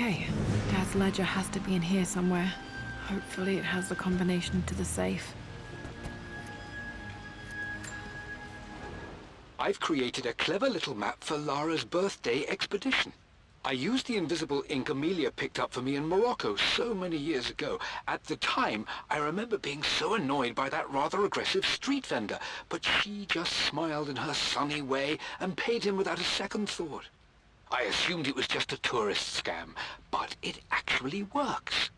Okay, Dad's ledger has to be in here somewhere. Hopefully it has the combination to the safe. I've created a clever little map for Lara's birthday expedition. I used the invisible ink Amelia picked up for me in Morocco so many years ago. At the time, I remember being so annoyed by that rather aggressive street vendor, but she just smiled in her sunny way and paid him without a second thought. I assumed it was just a tourist scam, but it actually works.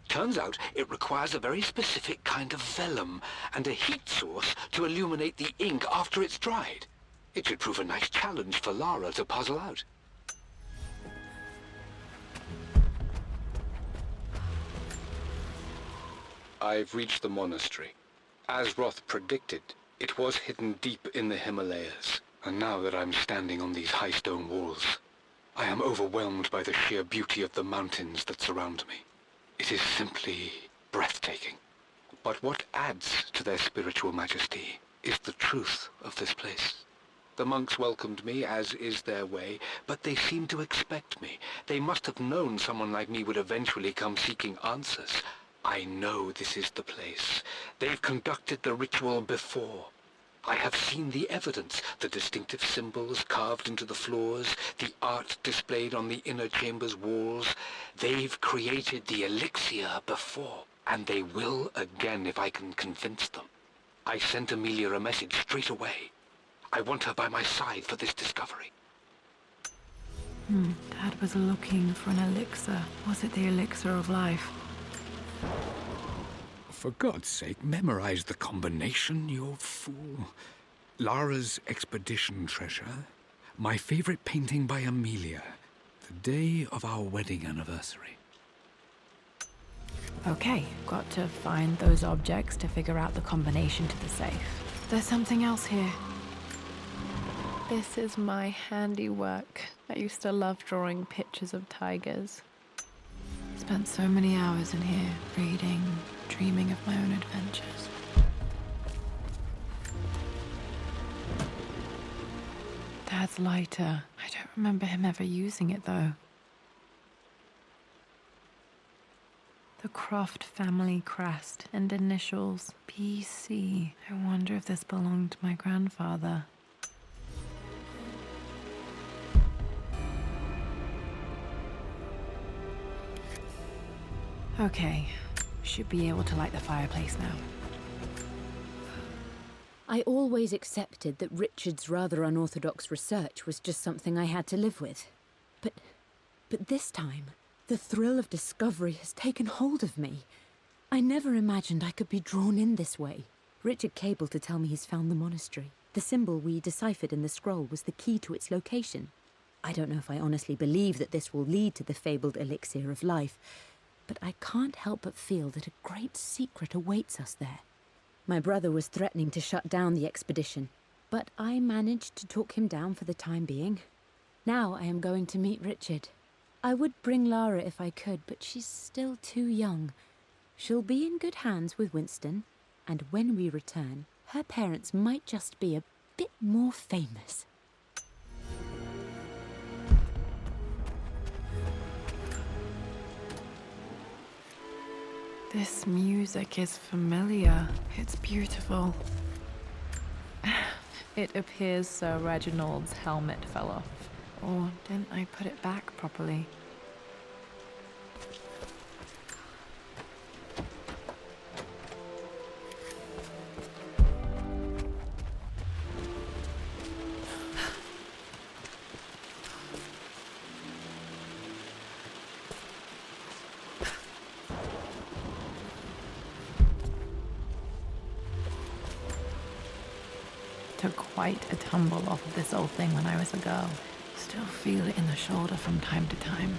Turns out it requires a very specific kind of vellum and a heat source to illuminate the ink after it's dried. It should prove a nice challenge for Lara to puzzle out. I've reached the monastery. As Roth predicted, it was hidden deep in the Himalayas, and now that I'm standing on these high stone walls, I am overwhelmed by the sheer beauty of the mountains that surround me. It is simply breathtaking. But what adds to their spiritual majesty is the truth of this place. The monks welcomed me, as is their way, but they seemed to expect me. They must have known someone like me would eventually come seeking answers. I know this is the place. They've conducted the ritual before. I have seen the evidence, the distinctive symbols carved into the floors, the art displayed on the inner chamber's walls. They've created the elixir before, and they will again if I can convince them. I sent Amelia a message straight away. I want her by my side for this discovery. Dad was looking for an elixir. Was it the elixir of life? For God's sake, memorize the combination, you fool. Lara's expedition treasure, my favorite painting by Amelia, the day of our wedding anniversary. Okay, got to find those objects to figure out the combination to the safe. There's something else here. This is my handiwork. I used to love drawing pictures of tigers. Spent so many hours in here, reading, dreaming of my own adventures. Dad's lighter. I don't remember him ever using it, though. The Croft family crest and initials, PC. I wonder if this belonged to my grandfather. Okay, should be able to light the fireplace now. I always accepted that Richard's rather unorthodox research was just something I had to live with. But this time, the thrill of discovery has taken hold of me. I never imagined I could be drawn in this way. Richard cabled to tell me he's found the monastery. The symbol we deciphered in the scroll was the key to its location. I don't know if I honestly believe that this will lead to the fabled elixir of life, but I can't help but feel that a great secret awaits us there. My brother was threatening to shut down the expedition, but I managed to talk him down for the time being. Now I am going to meet Richard. I would bring Lara if I could, but she's still too young. She'll be in good hands with Winston, and when we return, her parents might just be a bit more famous. This music is familiar. It's beautiful. It appears Sir Reginald's helmet fell off. Or didn't I put it back properly? Took quite a tumble off of this old thing when I was a girl. Still feel it in the shoulder from time to time.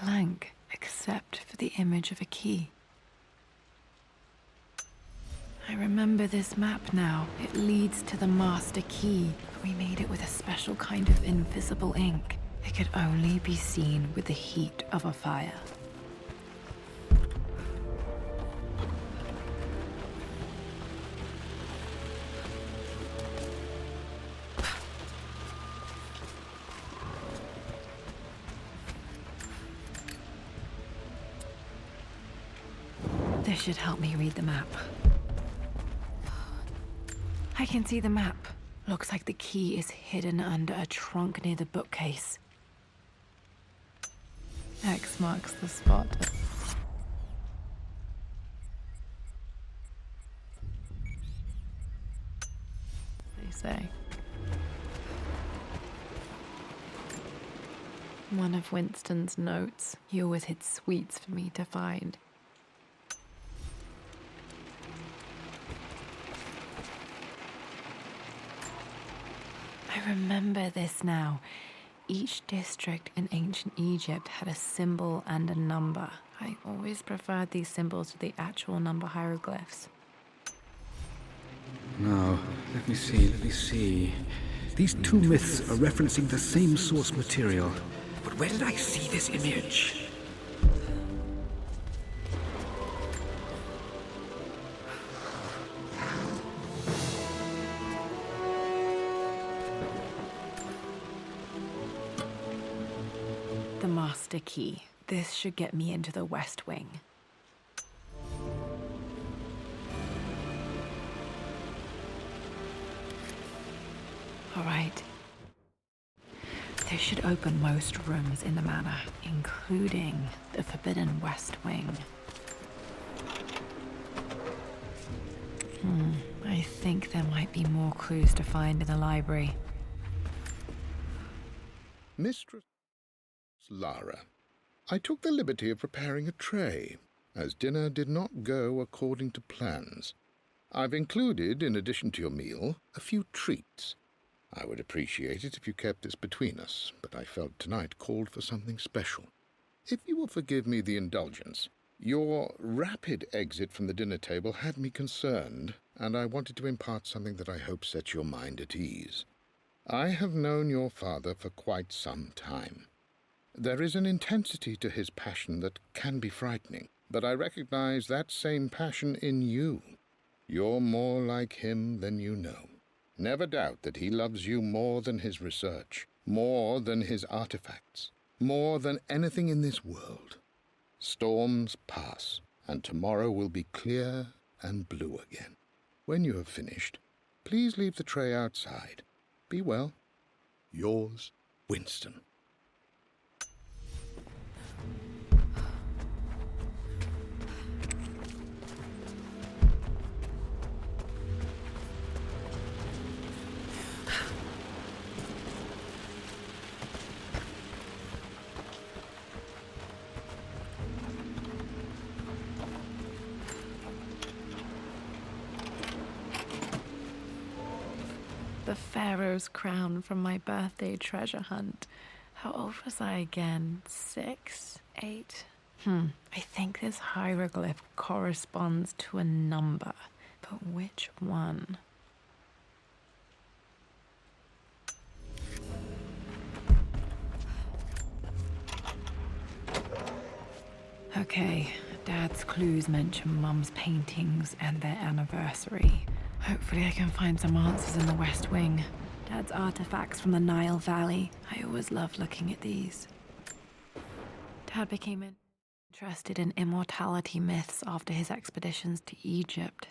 Blank, except for the image of a key. I remember this map now. It leads to the master key. We made it with a special kind of invisible ink. It could only be seen with the heat of a fire. This should help me read the map. I can see the map. Looks like the key is hidden under a trunk near the bookcase. X marks the spot. They say. One of Winston's notes. He always hid sweets for me to find. I remember this now. Each district in ancient Egypt had a symbol and a number. I always preferred these symbols to the actual number hieroglyphs. Now, let me see. These two myths are referencing the same source material. But where did I see this image? The master key. This should get me into the West Wing. All right. This should open most rooms in the manor, including the Forbidden West Wing. I think there might be more clues to find in the library. Mistress Lara, I took the liberty of preparing a tray, as dinner did not go according to plans. I've included, in addition to your meal, a few treats. I would appreciate it if you kept this between us, but I felt tonight called for something special. If you will forgive me the indulgence, your rapid exit from the dinner table had me concerned, and I wanted to impart something that I hope sets your mind at ease. I have known your father for quite some time. There is an intensity to his passion that can be frightening, but I recognize that same passion in you. You're more like him than you know. Never doubt that he loves you more than his research, more than his artifacts, more than anything in this world. Storms pass, and tomorrow will be clear and blue again. When you have finished, please leave the tray outside. Be well. Yours, Winston. The Pharaoh's crown from my birthday treasure hunt. How old was I again? 6? 8? I think this hieroglyph corresponds to a number, but which one? Okay, Dad's clues mention Mum's paintings and their anniversary. Hopefully I can find some answers in the West Wing. Dad's artifacts from the Nile Valley. I always loved looking at these. Dad became interested in immortality myths after his expeditions to Egypt.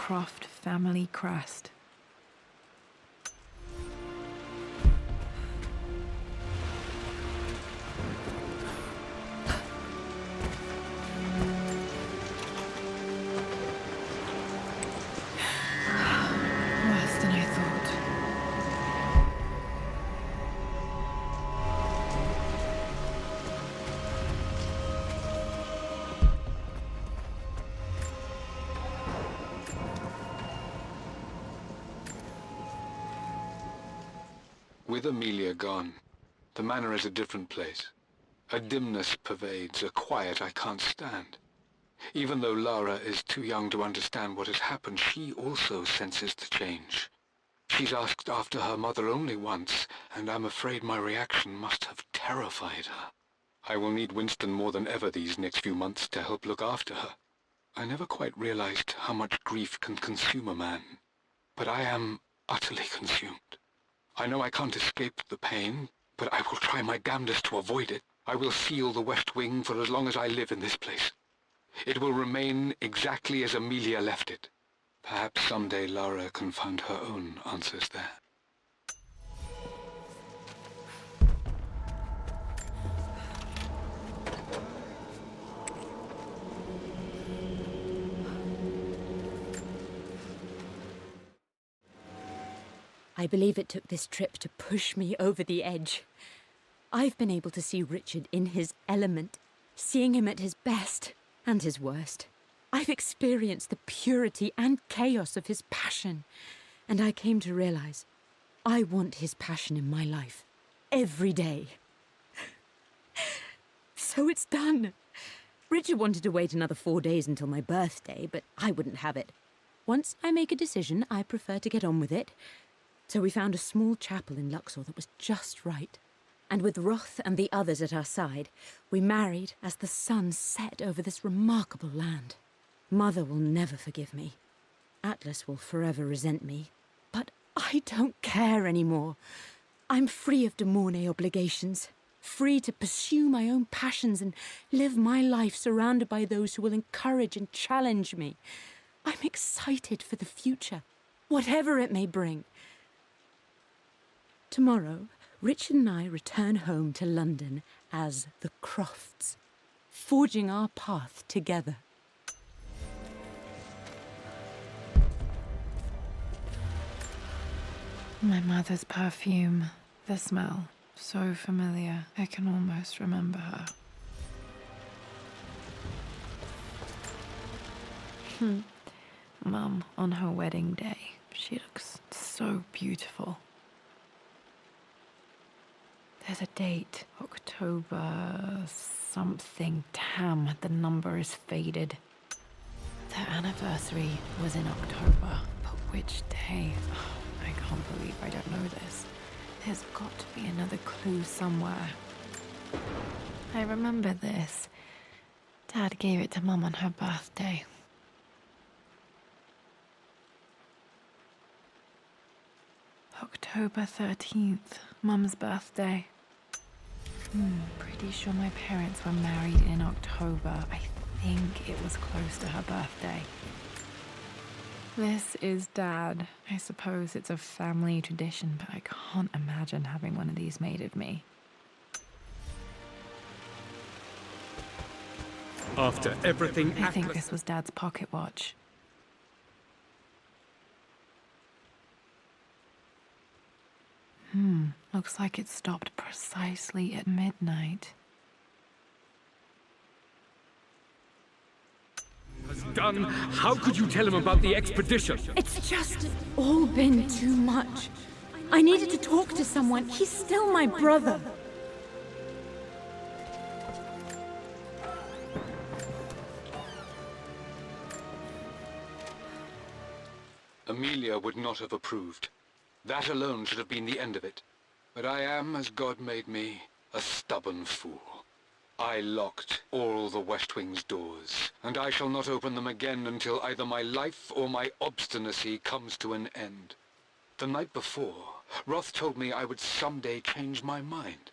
Croft family crest. Worse than I thought. With Amelia gone, the manor is a different place. A dimness pervades, a quiet I can't stand. Even though Lara is too young to understand what has happened, she also senses the change. She's asked after her mother only once, and I'm afraid my reaction must have terrified her. I will need Winston more than ever these next few months to help look after her. I never quite realized how much grief can consume a man, but I am utterly consumed. I know I can't escape the pain, but I will try my damnedest to avoid it. I will seal the West Wing for as long as I live in this place. It will remain exactly as Amelia left it. Perhaps someday Lara can find her own answers there. I believe it took this trip to push me over the edge. I've been able to see Richard in his element, seeing him at his best and his worst. I've experienced the purity and chaos of his passion, and I came to realize I want his passion in my life every day. So it's done. Richard wanted to wait another 4 days until my birthday, but I wouldn't have it. Once I make a decision, I prefer to get on with it. So we found a small chapel in Luxor that was just right. And with Roth and the others at our side, we married as the sun set over this remarkable land. Mother will never forgive me. Atlas will forever resent me. But I don't care anymore. I'm free of de Mornay obligations, free to pursue my own passions and live my life surrounded by those who will encourage and challenge me. I'm excited for the future, whatever it may bring. Tomorrow, Richard and I return home to London as the Crofts, forging our path together. My mother's perfume, the smell, so familiar, I can almost remember her. Mum, on her wedding day, she looks so beautiful. There's a date, October something. Damn, the number is faded. Their anniversary was in October, but which day? Oh, I can't believe I don't know this. There's got to be another clue somewhere. I remember this. Dad gave it to Mum on her birthday. October 13th, Mum's birthday. Pretty sure my parents were married in October. I think it was close to her birthday. This is Dad. I suppose it's a family tradition, but I can't imagine having one of these made of me. After everything I think this was Dad's pocket watch. Looks like it stopped precisely at midnight. has done, how could you tell him about the expedition? It's just all been too much. I needed to talk to someone. He's still my brother. Amelia would not have approved. That alone should have been the end of it. But I am, as God made me, a stubborn fool. I locked all the West Wing's doors, and I shall not open them again until either my life or my obstinacy comes to an end. The night before, Roth told me I would someday change my mind.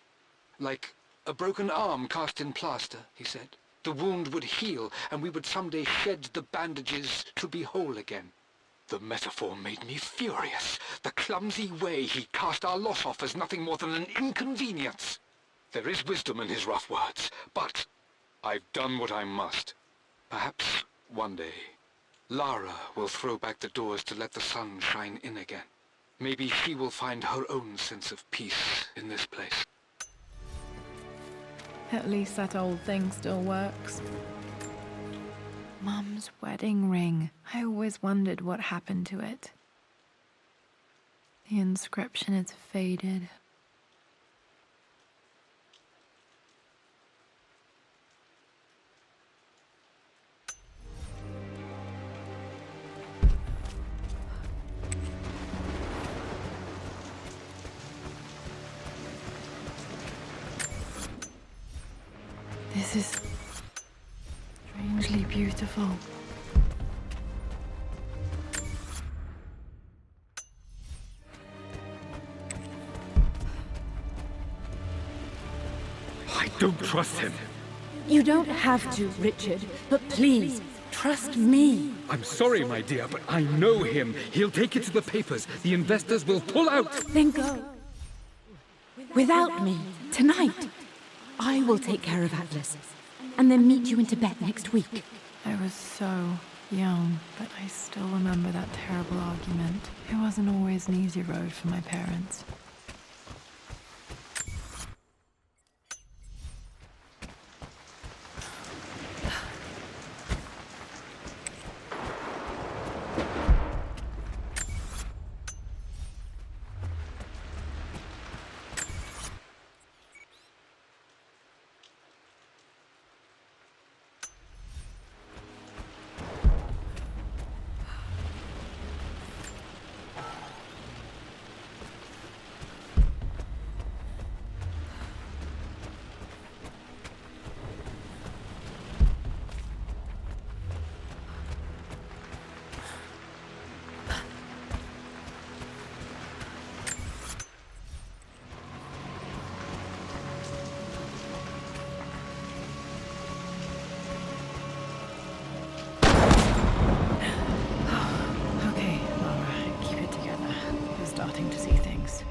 Like a broken arm cast in plaster, he said. The wound would heal, and we would someday shed the bandages to be whole again. The metaphor made me furious. The clumsy way he cast our loss off as nothing more than an inconvenience. There is wisdom in his rough words, but I've done what I must. Perhaps one day, Lara will throw back the doors to let the sun shine in again. Maybe she will find her own sense of peace in this place. At least that old thing still works. Mum's wedding ring. I always wondered what happened to it. The inscription is faded. This is strangely beautiful. I don't trust him. You don't have to, Richard, but please, trust me. I'm sorry, my dear, but I know him. He'll take it to the papers. The investors will pull out. Then go. Without me, tonight. I will take care of Atlas, and then meet you in Tibet next week. I was so young, but I still remember that terrible argument. It wasn't always an easy road for my parents. To see things.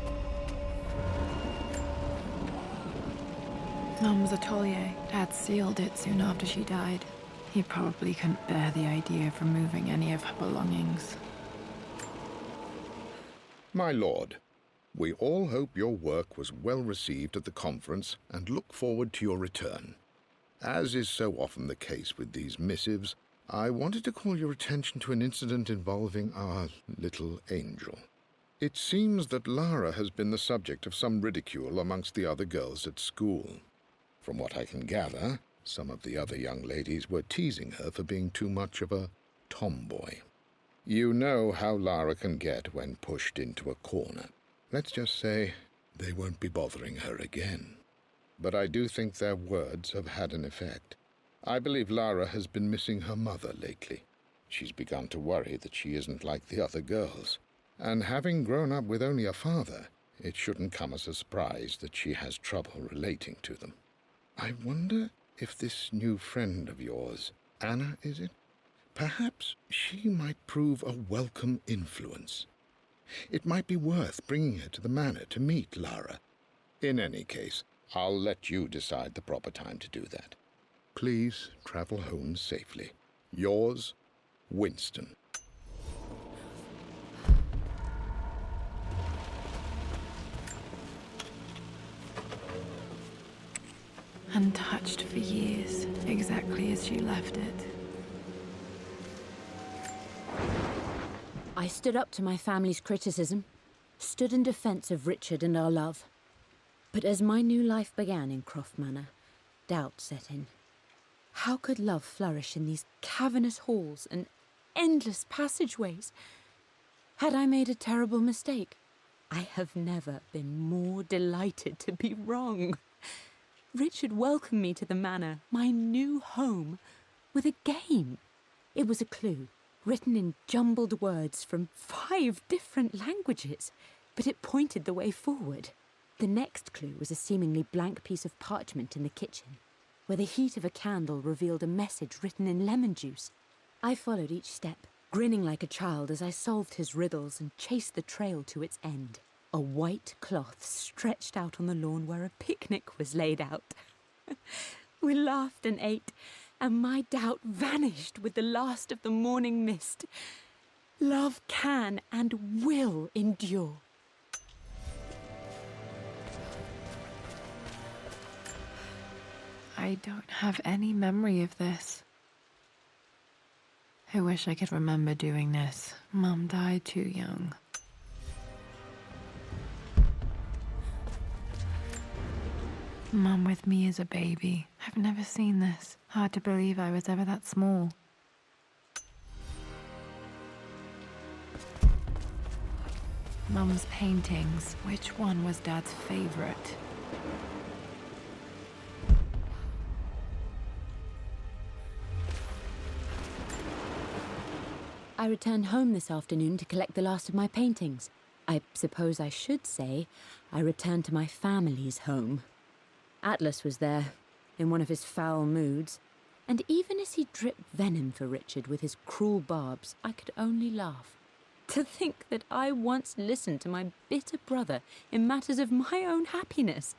Mum's atelier. Dad sealed it soon after she died. He probably couldn't bear the idea of removing any of her belongings. My lord, we all hope your work was well received at the conference and look forward to your return. As is so often the case with these missives, I wanted to call your attention to an incident involving our little angel. It seems that Lara has been the subject of some ridicule amongst the other girls at school. From what I can gather, some of the other young ladies were teasing her for being too much of a tomboy. You know how Lara can get when pushed into a corner. Let's just say they won't be bothering her again. But I do think their words have had an effect. I believe Lara has been missing her mother lately. She's begun to worry that she isn't like the other girls. And having grown up with only a father, it shouldn't come as a surprise that she has trouble relating to them. I wonder if this new friend of yours, Anna, is it? Perhaps she might prove a welcome influence. It might be worth bringing her to the manor to meet Lara. In any case, I'll let you decide the proper time to do that. Please travel home safely. Yours, Winston. Untouched for years, exactly as she left it. I stood up to my family's criticism, stood in defense of Richard and our love. But as my new life began in Croft Manor, doubt set in. How could love flourish in these cavernous halls and endless passageways? Had I made a terrible mistake? I have never been more delighted to be wrong. Richard welcomed me to the manor, my new home, with a game. It was a clue, written in jumbled words from 5 different languages, but it pointed the way forward. The next clue was a seemingly blank piece of parchment in the kitchen, where the heat of a candle revealed a message written in lemon juice. I followed each step, grinning like a child as I solved his riddles and chased the trail to its end. A white cloth stretched out on the lawn where a picnic was laid out. We laughed and ate, and my doubt vanished with the last of the morning mist. Love can and will endure. I don't have any memory of this. I wish I could remember doing this. Mum died too young. Mum with me as a baby. I've never seen this. Hard to believe I was ever that small. Mum's paintings. Which one was Dad's favorite? I returned home this afternoon to collect the last of my paintings. I suppose I should say I returned to my family's home. Atlas was there, in one of his foul moods, and even as he dripped venom for Richard with his cruel barbs, I could only laugh. To think that I once listened to my bitter brother in matters of my own happiness.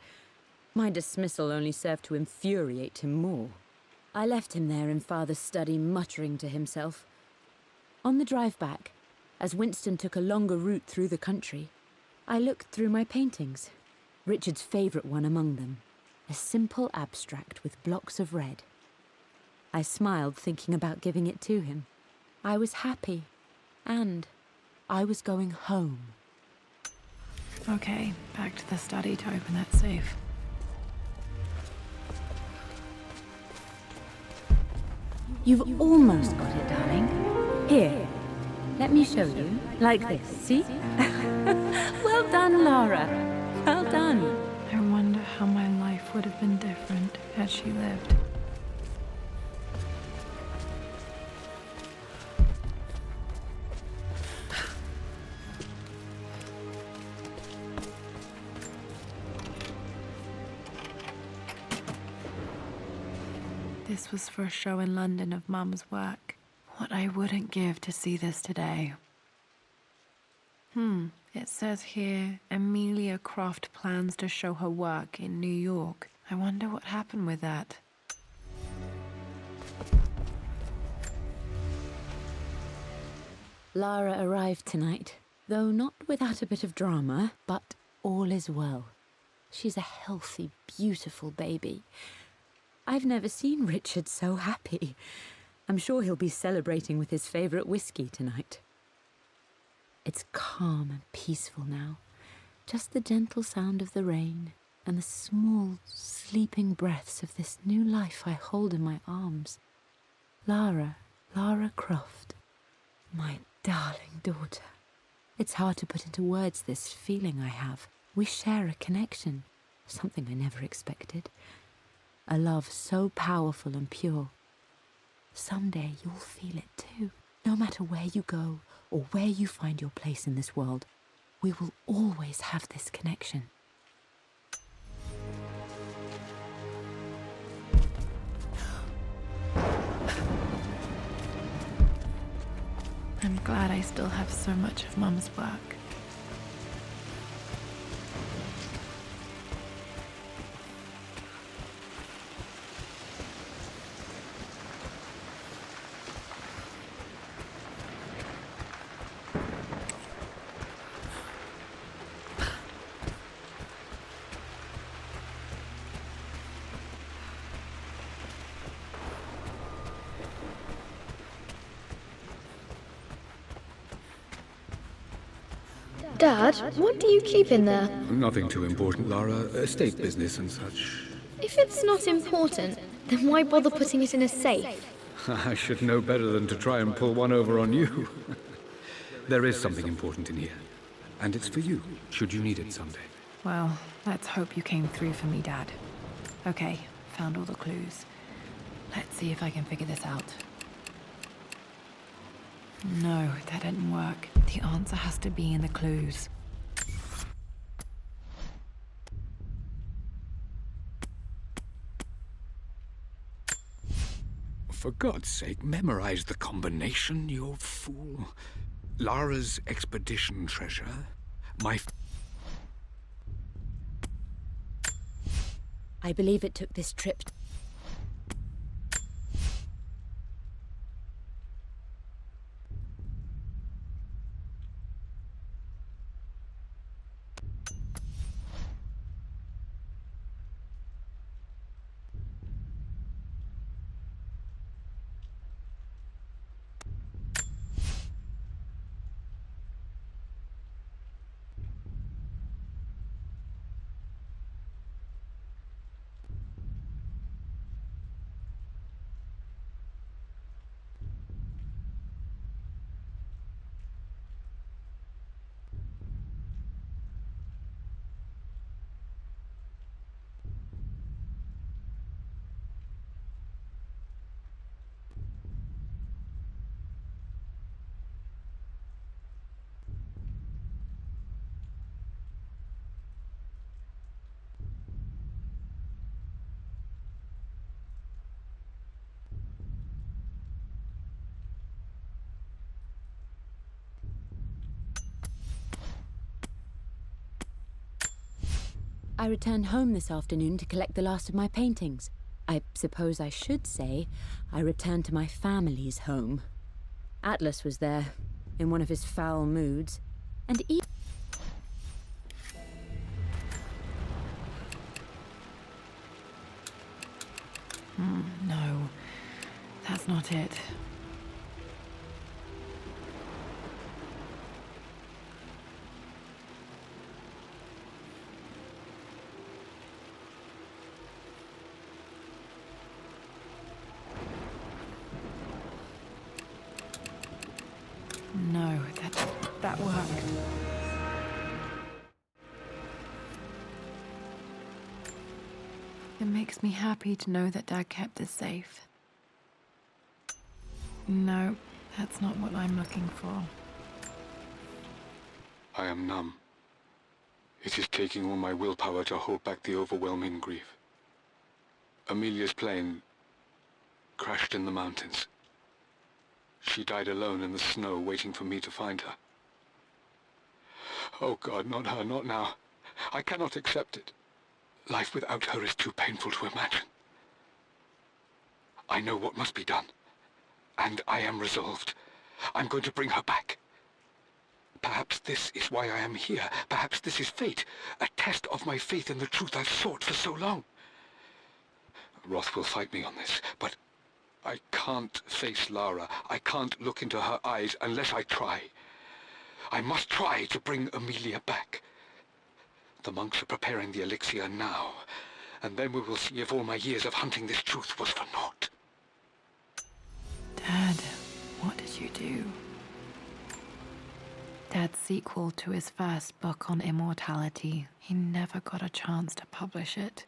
My dismissal only served to infuriate him more. I left him there in Father's study, muttering to himself. On the drive back, as Winston took a longer route through the country, I looked through my paintings, Richard's favourite one among them, a simple abstract with blocks of red. I smiled, thinking about giving it to him. I was happy, and I was going home. Okay, back to the study to open that safe. You've almost got it, darling. Here, let me show you. Like this, see? Well done, Lara. Well done. I wonder how my life would have been different had she lived. This was for a show in London of Mum's work. What I wouldn't give to see this today. It says here, Amelia Croft plans to show her work in New York. I wonder what happened with that. Lara arrived tonight, though not without a bit of drama, but all is well. She's a healthy, beautiful baby. I've never seen Richard so happy. I'm sure he'll be celebrating with his favourite whiskey tonight. It's calm and peaceful now. Just the gentle sound of the rain and the small, sleeping breaths of this new life I hold in my arms. Lara Croft, my darling daughter. It's hard to put into words this feeling I have. We share a connection, something I never expected. A love so powerful and pure. Someday you'll feel it too. No matter where you go or where you find your place in this world, we will always have this connection. I'm glad I still have so much of Mum's work. Dad, what do you keep in there? Nothing too important, Lara. Estate business and such. If it's not important, then why bother putting it in a safe? I should know better than to try and pull one over on you. There is something important in here. And it's for you, should you need it someday. Well, let's hope you came through for me, Dad. Okay, found all the clues. Let's see if I can figure this out. No, that didn't work. The answer has to be in the clues. for God's sake, memorize the combination, you fool. Lara's expedition treasure, I believe it took this trip. I returned home this afternoon to collect the last of my paintings. I suppose I should say I returned to my family's home. Atlas was there, in one of his foul moods, and No, that's not it. No, that worked. It makes me happy to know that Dad kept this safe. No, that's not what I'm looking for. I am numb. It is taking all my willpower to hold back the overwhelming grief. Amelia's plane crashed in the mountains. She died alone in the snow, waiting for me to find her. Oh God, not her, not now. I cannot accept it. Life without her is too painful to imagine. I know what must be done, and I am resolved. I'm going to bring her back. Perhaps this is why I am here. Perhaps this is fate, a test of my faith in the truth I've sought for so long. Roth will fight me on this, but I can't face Lara. I can't look into her eyes unless I try. I must try to bring Amelia back. The monks are preparing the elixir now, and then we will see if all my years of hunting this truth was for naught. Dad, what did you do? Dad's sequel to his first book on immortality, he never got a chance to publish it.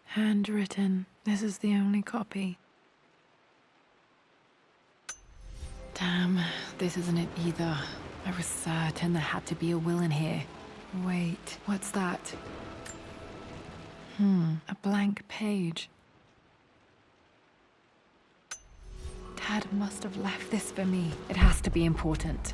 Handwritten. This is the only copy. Damn, this isn't it either. I was certain there had to be a will in here. Wait, what's that? A blank page. Dad must have left this for me. It has to be important.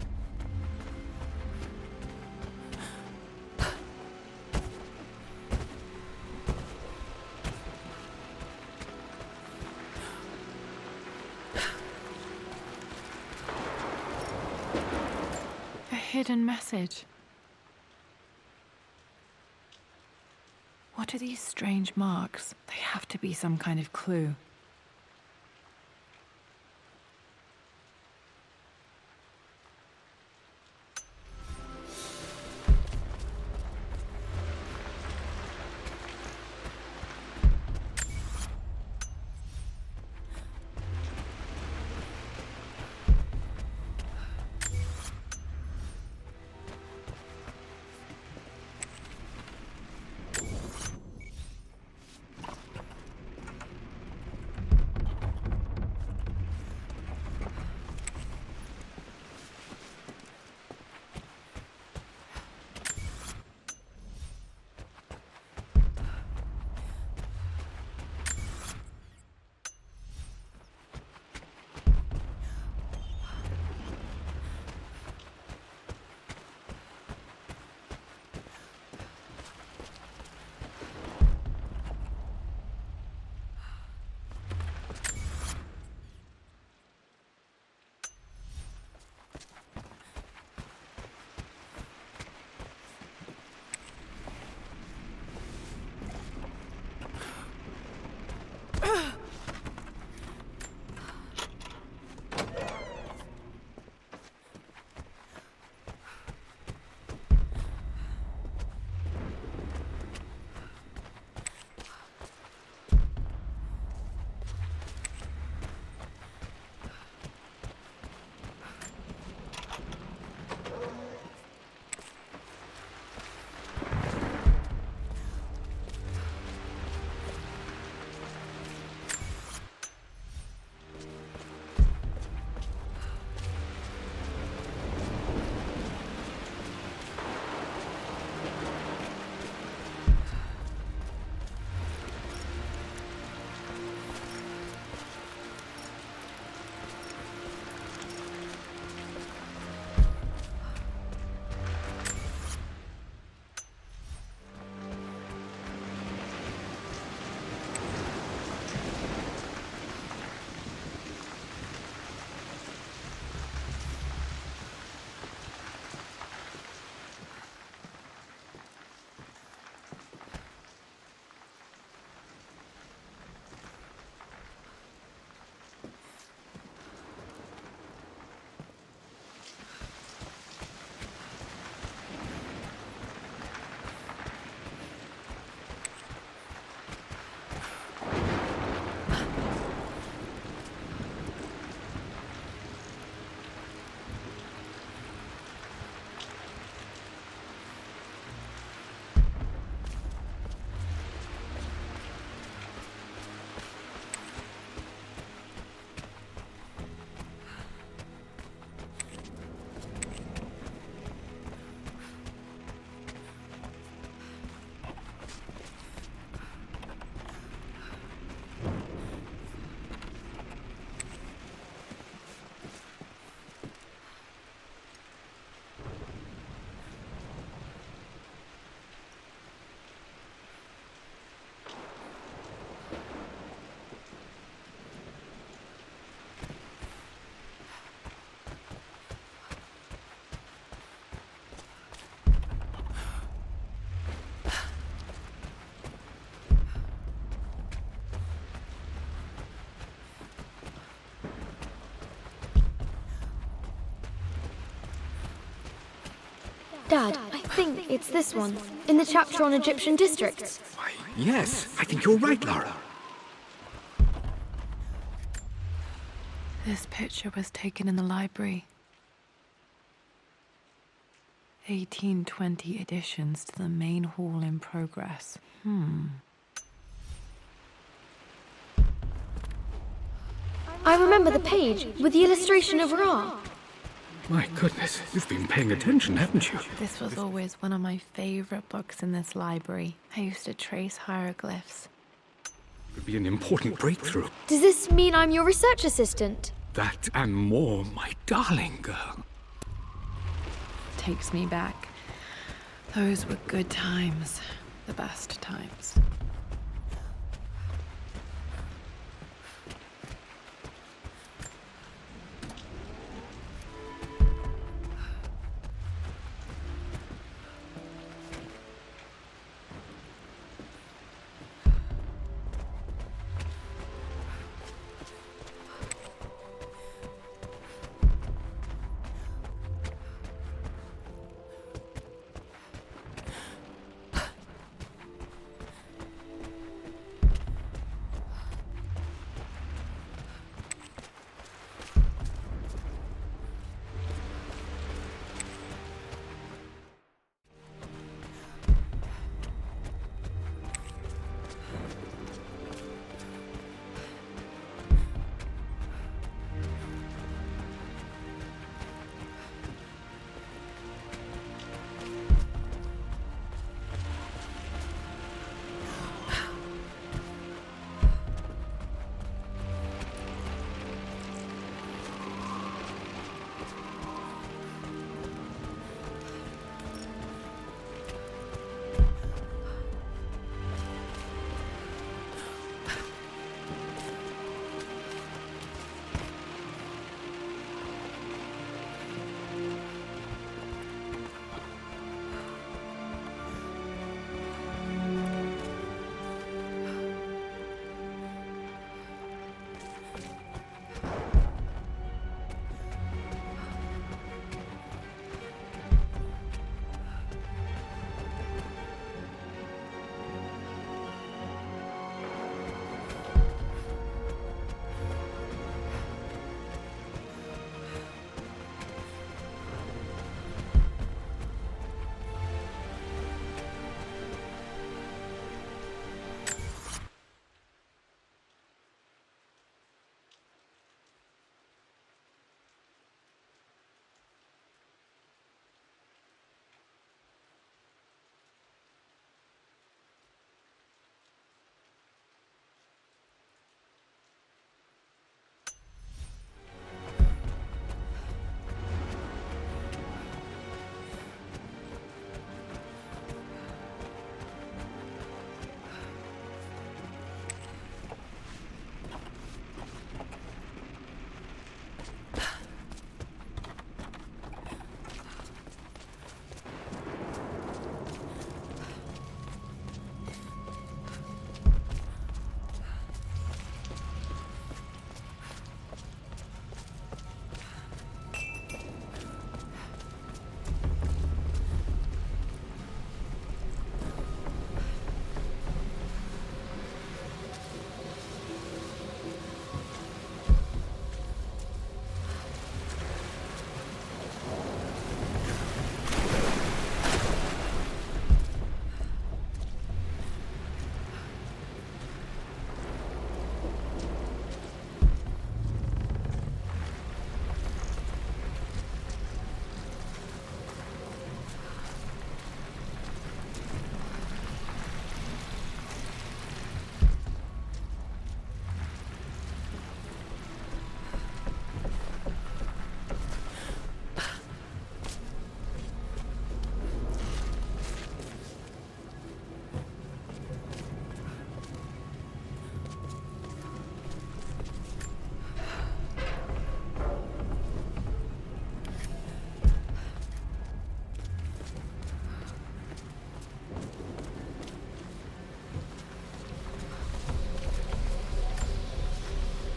A hidden message. What are these strange marks? They have to be some kind of clue. Dad, I think it's this one, in the chapter on Egyptian districts. Why, yes, I think you're right, Lara. This picture was taken in the library. 1820 additions to the main hall in progress. I remember the page with the illustration of Ra. My goodness, you've been paying attention, haven't you? This was always one of my favorite books in this library. I used to trace hieroglyphs. It would be an important breakthrough. Does this mean I'm your research assistant? That and more, my darling girl. Takes me back. Those were good times. The best times.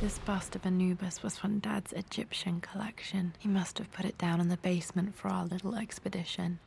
This bust of Anubis was from Dad's Egyptian collection. He must have put it down in the basement for our little expedition.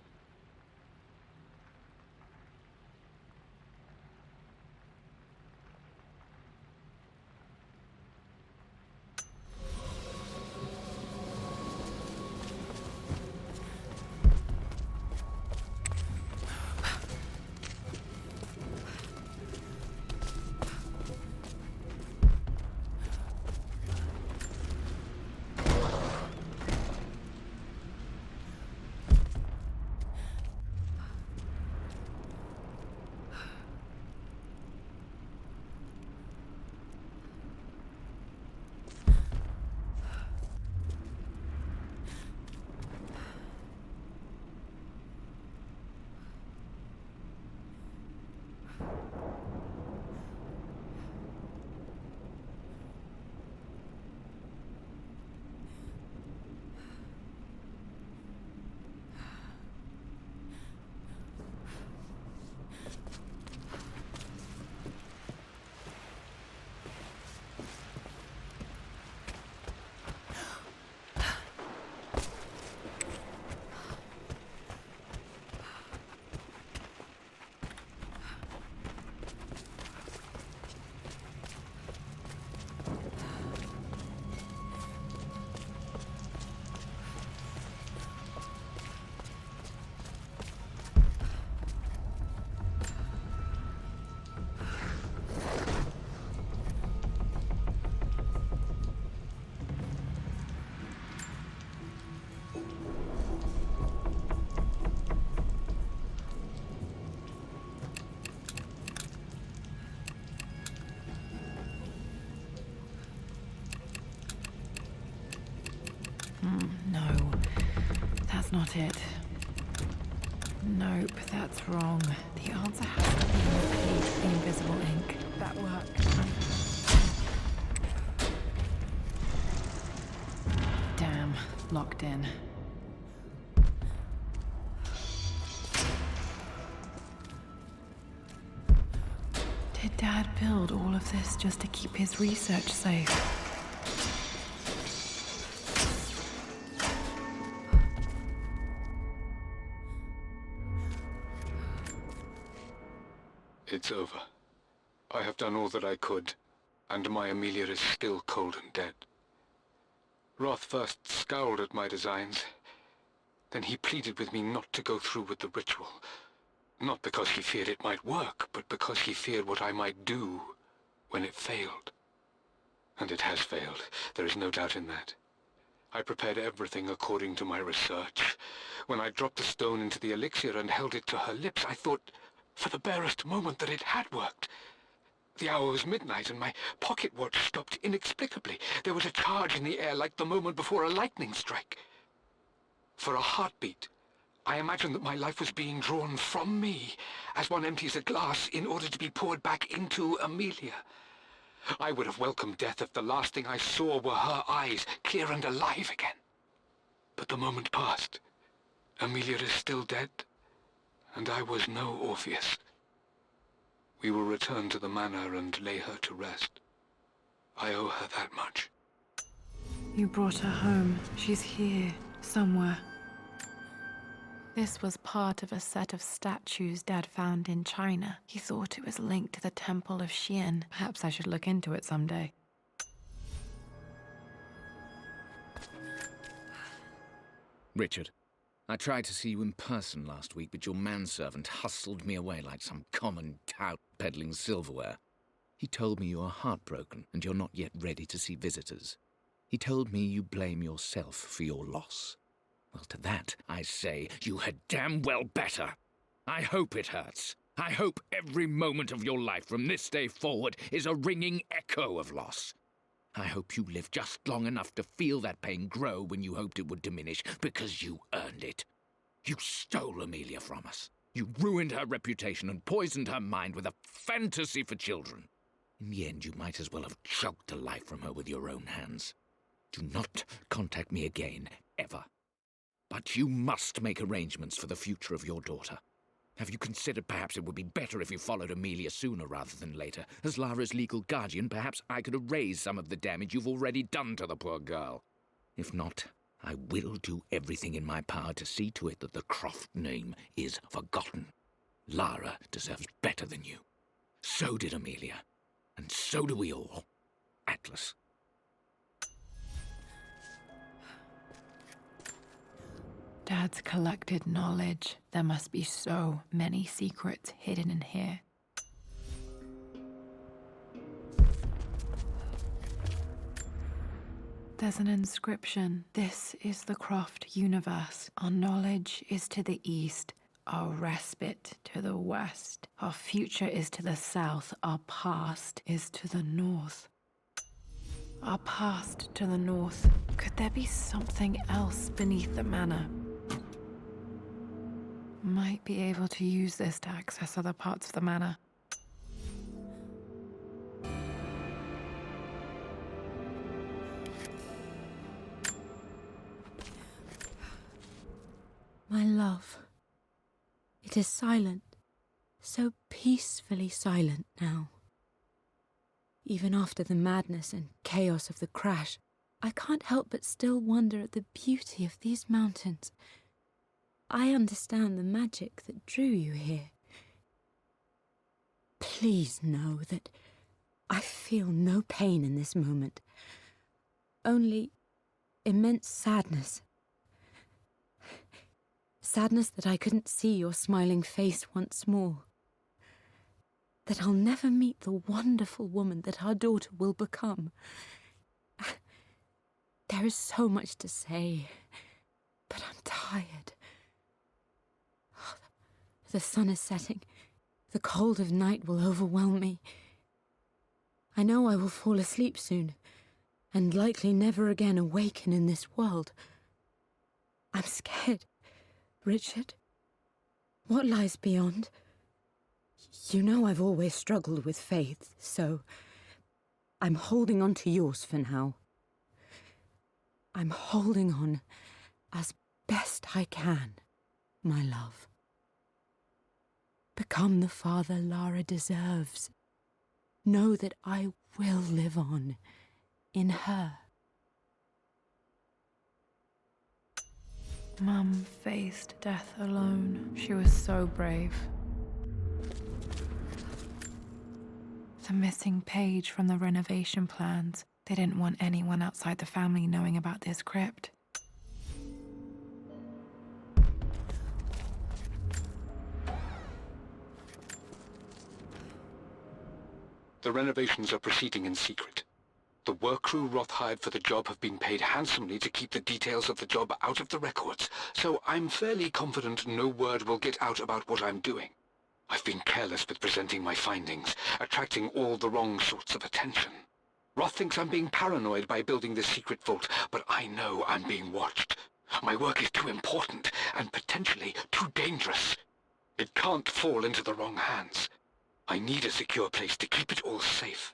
not it. Nope, that's wrong. The answer has to be on the page with the invisible ink. That worked. Damn, locked in. Did Dad build all of this just to keep his research safe? It's over. I have done all that I could, and my Amelia is still cold and dead. Roth first scowled at my designs. Then he pleaded with me not to go through with the ritual. Not because he feared it might work, but because he feared what I might do when it failed. And it has failed. There is no doubt in that. I prepared everything according to my research. When I dropped the stone into the elixir and held it to her lips, I thought for the barest moment that it had worked. The hour was midnight and my pocket watch stopped inexplicably. There was a charge in the air like the moment before a lightning strike. For a heartbeat, I imagined that my life was being drawn from me as one empties a glass in order to be poured back into Amelia. I would have welcomed death if the last thing I saw were her eyes, clear and alive again. But the moment passed. Amelia is still dead, and I was no Orpheus. We will return to the manor and lay her to rest. I owe her that much. You brought her home. She's here, somewhere. This was part of a set of statues Dad found in China. He thought it was linked to the Temple of Xian. Perhaps I should look into it someday. Richard, I tried to see you in person last week, but your manservant hustled me away like some common tout peddling silverware. He told me you are heartbroken and you're not yet ready to see visitors. He told me you blame yourself for your loss. Well, to that, I say, you had damn well better. I hope it hurts. I hope every moment of your life from this day forward is a ringing echo of loss. I hope you live just long enough to feel that pain grow when you hoped it would diminish, because you earned it. You stole Amelia from us. You ruined her reputation and poisoned her mind with a fantasy for children. In the end, you might as well have choked the life from her with your own hands. Do not contact me again, ever. But you must make arrangements for the future of your daughter. Have you considered perhaps it would be better if you followed Amelia sooner rather than later? As Lara's legal guardian, perhaps I could erase some of the damage you've already done to the poor girl. If not, I will do everything in my power to see to it that the Croft name is forgotten. Lara deserves better than you. So did Amelia. And so do we all. Atlas. Dad's collected knowledge. There must be so many secrets hidden in here. There's an inscription. This is the Croft universe. Our knowledge is to the east, our respite to the west. Our future is to the south, our past is to the north. Our past to the north. Could there be something else beneath the manor? Might be able to use this to access other parts of the manor. My love, it is silent, so peacefully silent now. Even after the madness and chaos of the crash, I can't help but still wonder at the beauty of these mountains. I understand the magic that drew you here. Please know that I feel no pain in this moment, only immense sadness. Sadness that I couldn't see your smiling face once more. That I'll never meet the wonderful woman that our daughter will become. There is so much to say, but I'm tired. The sun is setting. The cold of night will overwhelm me. I know I will fall asleep soon, and likely never again awaken in this world. I'm scared. Richard, what lies beyond? You know I've always struggled with faith, so I'm holding on to yours for now. I'm holding on as best I can, my love. Become the father Lara deserves. Know that I will live on in her. Mum faced death alone. She was so brave. The missing page from the renovation plans. They didn't want anyone outside the family knowing about this crypt. The renovations are proceeding in secret. The work crew Roth hired for the job have been paid handsomely to keep the details of the job out of the records, so I'm fairly confident no word will get out about what I'm doing. I've been careless with presenting my findings, attracting all the wrong sorts of attention. Roth thinks I'm being paranoid by building this secret vault, but I know I'm being watched. My work is too important and potentially too dangerous. It can't fall into the wrong hands. I need a secure place to keep it all safe.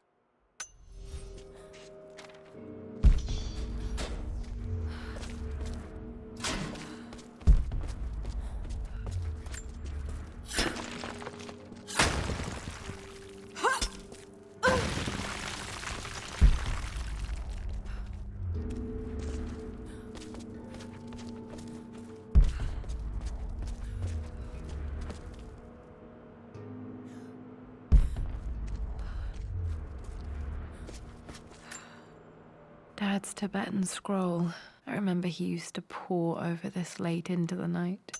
Dad's Tibetan scroll. I remember he used to pore over this late into the night.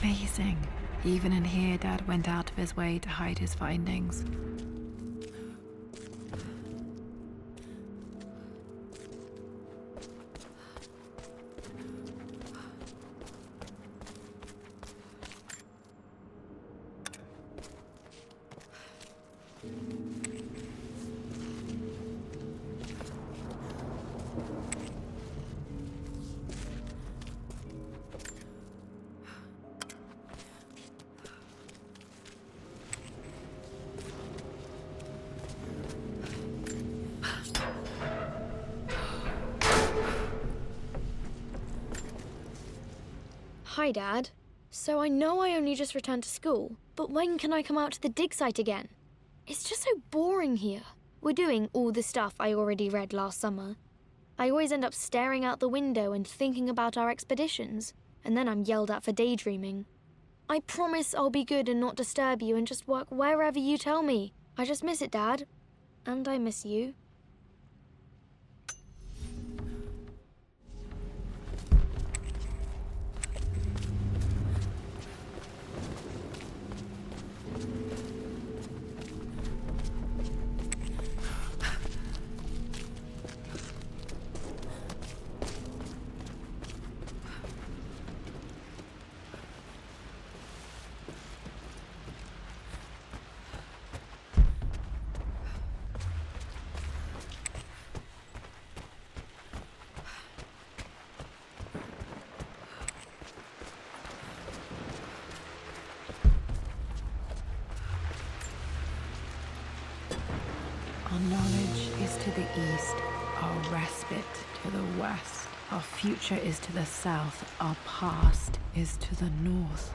Amazing. Even in here, Dad went out of his way to hide his findings. Hi, Dad. So I know I only just returned to school, but when can I come out to the dig site again? It's just so boring here. We're doing all the stuff I already read last summer. I always end up staring out the window and thinking about our expeditions, and then I'm yelled at for daydreaming. I promise I'll be good and not disturb you and just work wherever you tell me. I just miss it, Dad. And I miss you. Our knowledge is to the east, our respite to the west. Our future is to the south, our past is to the north.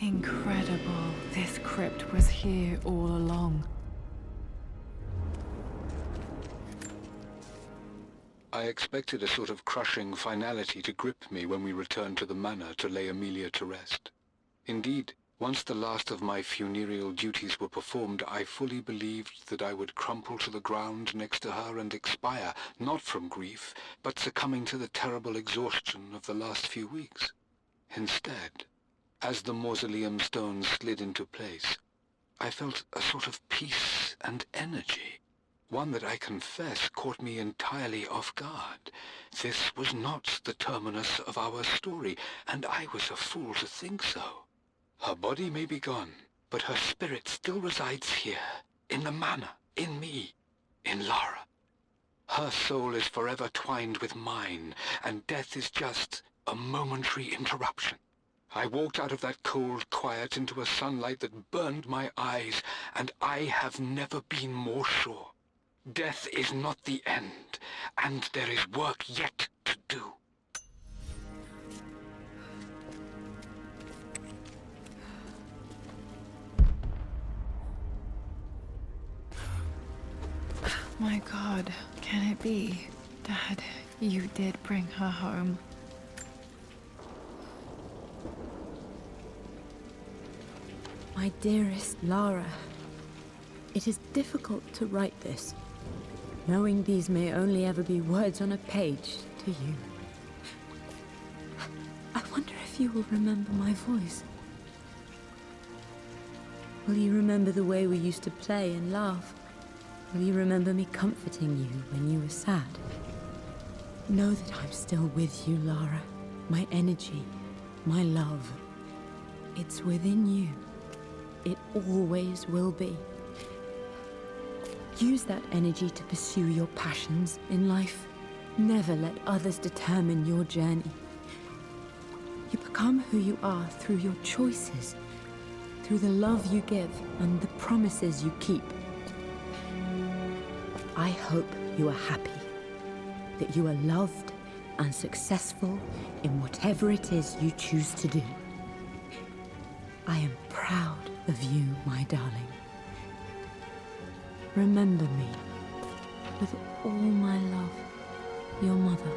Incredible. This crypt was here all along. I expected a sort of crushing finality to grip me when we returned to the manor to lay Amelia to rest. Indeed, once the last of my funereal duties were performed, I fully believed that I would crumple to the ground next to her and expire, not from grief, but succumbing to the terrible exhaustion of the last few weeks. Instead, as the mausoleum stones slid into place, I felt a sort of peace and energy, one that I confess caught me entirely off guard. This was not the terminus of our story, and I was a fool to think so. Her body may be gone, but her spirit still resides here, in the manor, in me, in Lara. Her soul is forever twined with mine, and death is just a momentary interruption. I walked out of that cold quiet into a sunlight that burned my eyes, and I have never been more sure. Death is not the end, and there is work yet to do. My God, can it be? Dad, you did bring her home. My dearest Lara, it is difficult to write this, knowing these may only ever be words on a page to you. I wonder if you will remember my voice. Will you remember the way we used to play and laugh? Will you remember me comforting you when you were sad? Know that I'm still with you, Lara. My energy, my love. It's within you. It always will be. Use that energy to pursue your passions in life. Never let others determine your journey. You become who you are through your choices, through the love you give and the promises you keep. I hope you are happy, that you are loved and successful in whatever it is you choose to do. I am proud of you, my darling. Remember me with all my love, your mother.